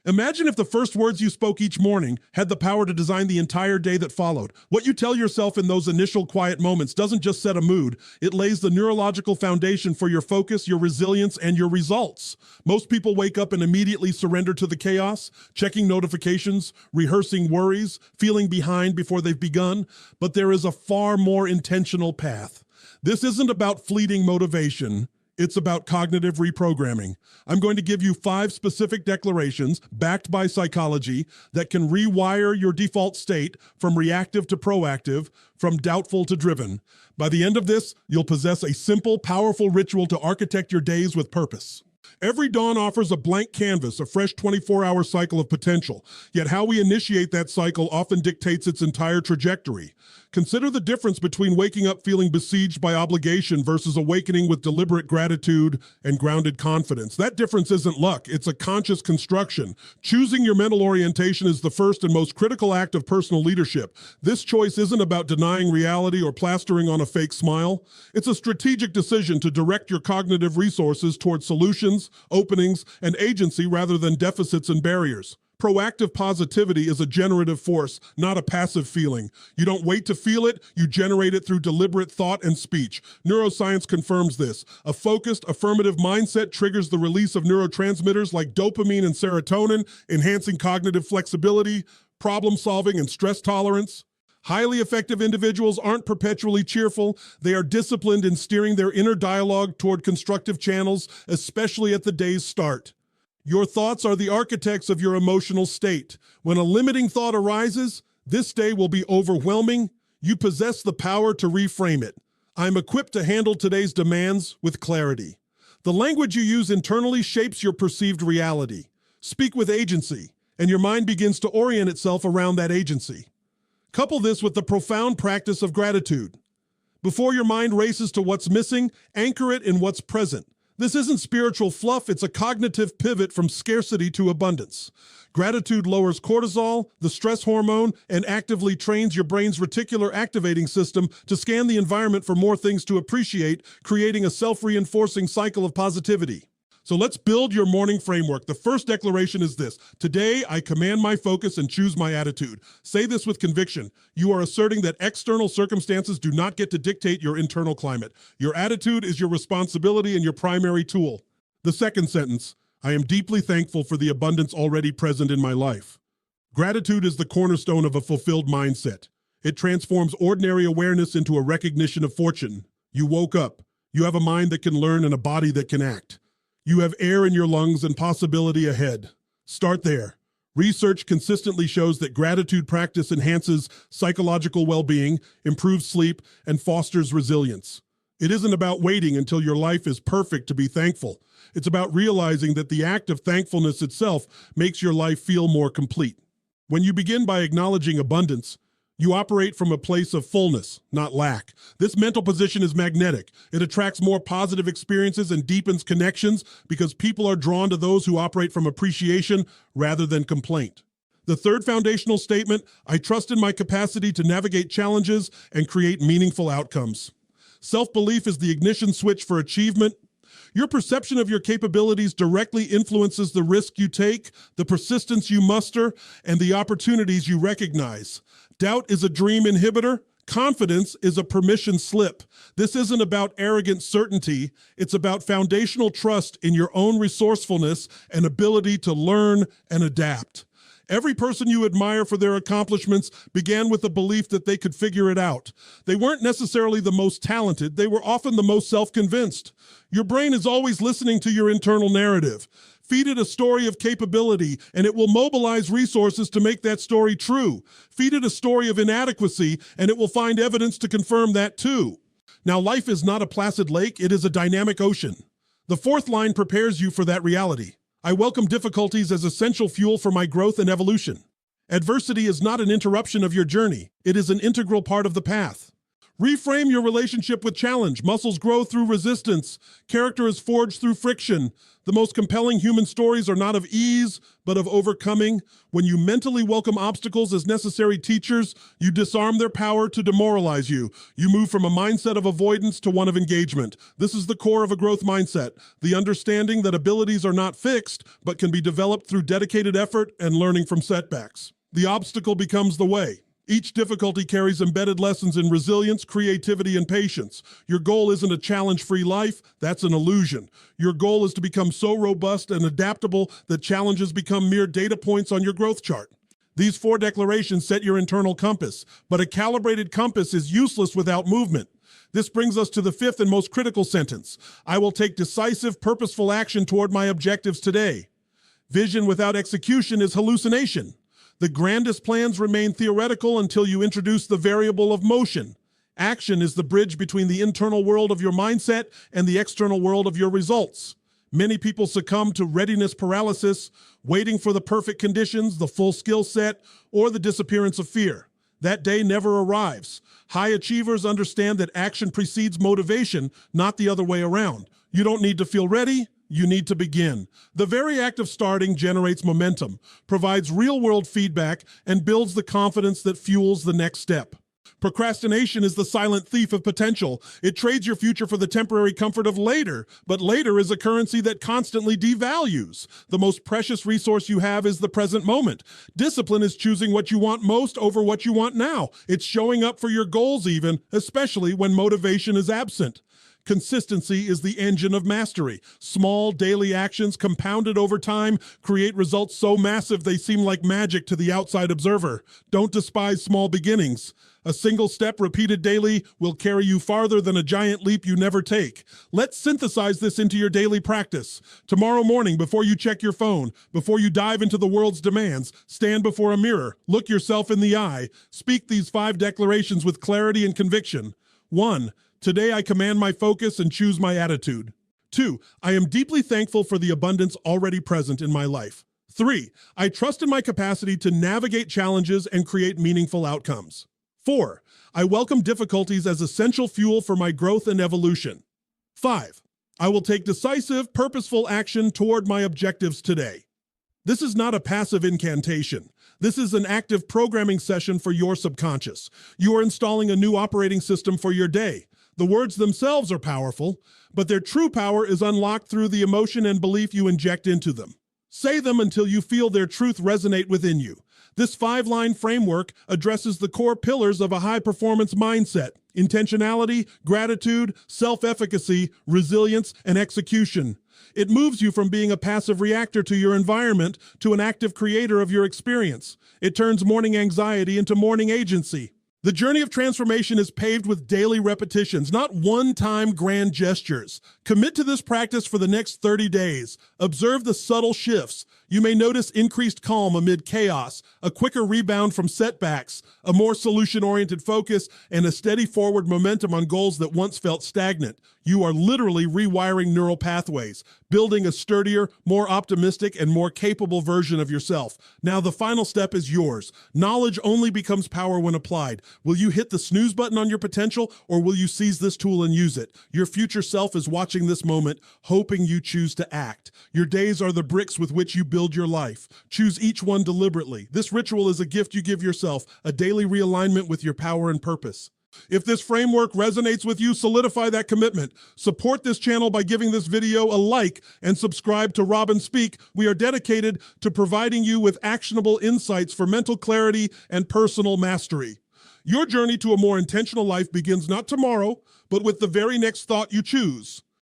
Imagine if the first words you spoke each morning had the power to design the entire day that followed. What you tell yourself in those initial quiet moments doesn't just set a mood, it lays the neurological foundation for your focus, your resilience, and your results. Most people wake up and immediately surrender to the chaos, checking notifications, rehearsing worries, feeling behind before they've begun. But there is a far more intentional path. This isn't about fleeting motivation. It's about cognitive reprogramming. I'm going to give you 5 specific declarations backed by psychology that can rewire your default state from reactive to proactive, from doubtful to driven. By the end of this, you'll possess a simple, powerful ritual to architect your days with purpose. Every dawn offers a blank canvas, a fresh 24-hour cycle of potential. Yet how we initiate that cycle often dictates its entire trajectory. Consider the difference between waking up feeling besieged by obligation versus awakening with deliberate gratitude and grounded confidence. That difference isn't luck, it's a conscious construction. Choosing your mental orientation is the first and most critical act of personal leadership. This choice isn't about denying reality or plastering on a fake smile. It's a strategic decision to direct your cognitive resources toward solutions, openings, and agency rather than deficits and barriers. Proactive positivity is a generative force, not a passive feeling. You don't wait to feel it, you generate it through deliberate thought and speech. Neuroscience confirms this. A focused, affirmative mindset triggers the release of neurotransmitters like dopamine and serotonin, enhancing cognitive flexibility, problem solving, and stress tolerance. Highly effective individuals aren't perpetually cheerful. They are disciplined in steering their inner dialogue toward constructive channels, especially at the day's start. Your thoughts are the architects of your emotional state. When a limiting thought arises, this day will be overwhelming. You possess the power to reframe it. I'm equipped to handle today's demands with clarity. The language you use internally shapes your perceived reality. Speak with agency, and your mind begins to orient itself around that agency. Couple this with the profound practice of gratitude. Before your mind races to what's missing, anchor it in what's present. This isn't spiritual fluff, it's a cognitive pivot from scarcity to abundance. Gratitude lowers cortisol, the stress hormone, and actively trains your brain's reticular activating system to scan the environment for more things to appreciate, creating a self-reinforcing cycle of positivity. So let's build your morning framework. The first declaration is this: today, I command my focus and choose my attitude. Say this with conviction. You are asserting that external circumstances do not get to dictate your internal climate. Your attitude is your responsibility and your primary tool. The second sentence: I am deeply thankful for the abundance already present in my life. Gratitude is the cornerstone of a fulfilled mindset. It transforms ordinary awareness into a recognition of fortune. You woke up. You have a mind that can learn and a body that can act. You have air in your lungs and possibility ahead. Start there. Research consistently shows that gratitude practice enhances psychological well-being, improves sleep, and fosters resilience. It isn't about waiting until your life is perfect to be thankful. It's about realizing that the act of thankfulness itself makes your life feel more complete. When you begin by acknowledging abundance, you operate from a place of fullness, not lack. This mental position is magnetic. It attracts more positive experiences and deepens connections because people are drawn to those who operate from appreciation rather than complaint. The third foundational statement: I trust in my capacity to navigate challenges and create meaningful outcomes. Self-belief is the ignition switch for achievement. Your perception of your capabilities directly influences the risk you take, the persistence you muster, and the opportunities you recognize. Doubt is a dream inhibitor. Confidence is a permission slip. This isn't about arrogant certainty. It's about foundational trust in your own resourcefulness and ability to learn and adapt. Every person you admire for their accomplishments began with the belief that they could figure it out. They weren't necessarily the most talented. They were often the most self-convinced. Your brain is always listening to your internal narrative. Feed it a story of capability, and it will mobilize resources to make that story true. Feed it a story of inadequacy, and it will find evidence to confirm that too. Now, life is not a placid lake, it is a dynamic ocean. The fourth line prepares you for that reality. I welcome difficulties as essential fuel for my growth and evolution. Adversity is not an interruption of your journey. It is an integral part of the path. Reframe your relationship with challenge. Muscles grow through resistance. Character is forged through friction. The most compelling human stories are not of ease, but of overcoming. When you mentally welcome obstacles as necessary teachers, you disarm their power to demoralize you. You move from a mindset of avoidance to one of engagement. This is the core of a growth mindset, the understanding that abilities are not fixed, but can be developed through dedicated effort and learning from setbacks. The obstacle becomes the way. Each difficulty carries embedded lessons in resilience, creativity, and patience. Your goal isn't a challenge-free life, that's an illusion. Your goal is to become so robust and adaptable that challenges become mere data points on your growth chart. These 4 declarations set your internal compass, but a calibrated compass is useless without movement. This brings us to the 5th and most critical sentence. I will take decisive, purposeful action toward my objectives today. Vision without execution is hallucination. The grandest plans remain theoretical until you introduce the variable of motion. Action is the bridge between the internal world of your mindset and the external world of your results. Many people succumb to readiness paralysis, waiting for the perfect conditions, the full skill set, or the disappearance of fear. That day never arrives. High achievers understand that action precedes motivation, not the other way around. You don't need to feel ready. You need to begin. The very act of starting generates momentum, provides real-world feedback, and builds the confidence that fuels the next step. Procrastination is the silent thief of potential. It trades your future for the temporary comfort of later, but later is a currency that constantly devalues. The most precious resource you have is the present moment. Discipline is choosing what you want most over what you want now. It's showing up for your goals even, especially when motivation is absent. Consistency is the engine of mastery. Small daily actions compounded over time create results so massive they seem like magic to the outside observer. Don't despise small beginnings. A single step repeated daily will carry you farther than a giant leap you never take. Let's synthesize this into your daily practice. Tomorrow morning, before you check your phone, before you dive into the world's demands, stand before a mirror, look yourself in the eye, speak these 5 declarations with clarity and conviction. 1. Today I command my focus and choose my attitude. 2. I am deeply thankful for the abundance already present in my life. 3. I trust in my capacity to navigate challenges and create meaningful outcomes. 4. I welcome difficulties as essential fuel for my growth and evolution. 5. I will take decisive, purposeful action toward my objectives today. This is not a passive incantation. This is an active programming session for your subconscious. You are installing a new operating system for your day. The words themselves are powerful, but their true power is unlocked through the emotion and belief you inject into them. Say them until you feel their truth resonate within you. This 5-line framework addresses the core pillars of a high-performance mindset: intentionality, gratitude, self-efficacy, resilience, and execution. It moves you from being a passive reactor to your environment to an active creator of your experience. It turns morning anxiety into morning agency. The journey of transformation is paved with daily repetitions, not one-time grand gestures. Commit to this practice for the next 30 days. Observe the subtle shifts. You may notice increased calm amid chaos, a quicker rebound from setbacks, a more solution-oriented focus, and a steady forward momentum on goals that once felt stagnant. You are literally rewiring neural pathways, building a sturdier, more optimistic, and more capable version of yourself. Now the final step is yours. Knowledge only becomes power when applied. Will you hit the snooze button on your potential, or will you seize this tool and use it? Your future self is watching this moment, hoping you choose to act. Your days are the bricks with which you build your life. Choose each one deliberately. This ritual is a gift you give yourself, a daily realignment with your power and purpose. If this framework resonates with you, solidify that commitment. Support this channel by giving this video a like and subscribe to Robin Speak. We are dedicated to providing you with actionable insights for mental clarity and personal mastery. Your journey to a more intentional life begins not tomorrow, but with the very next thought you choose.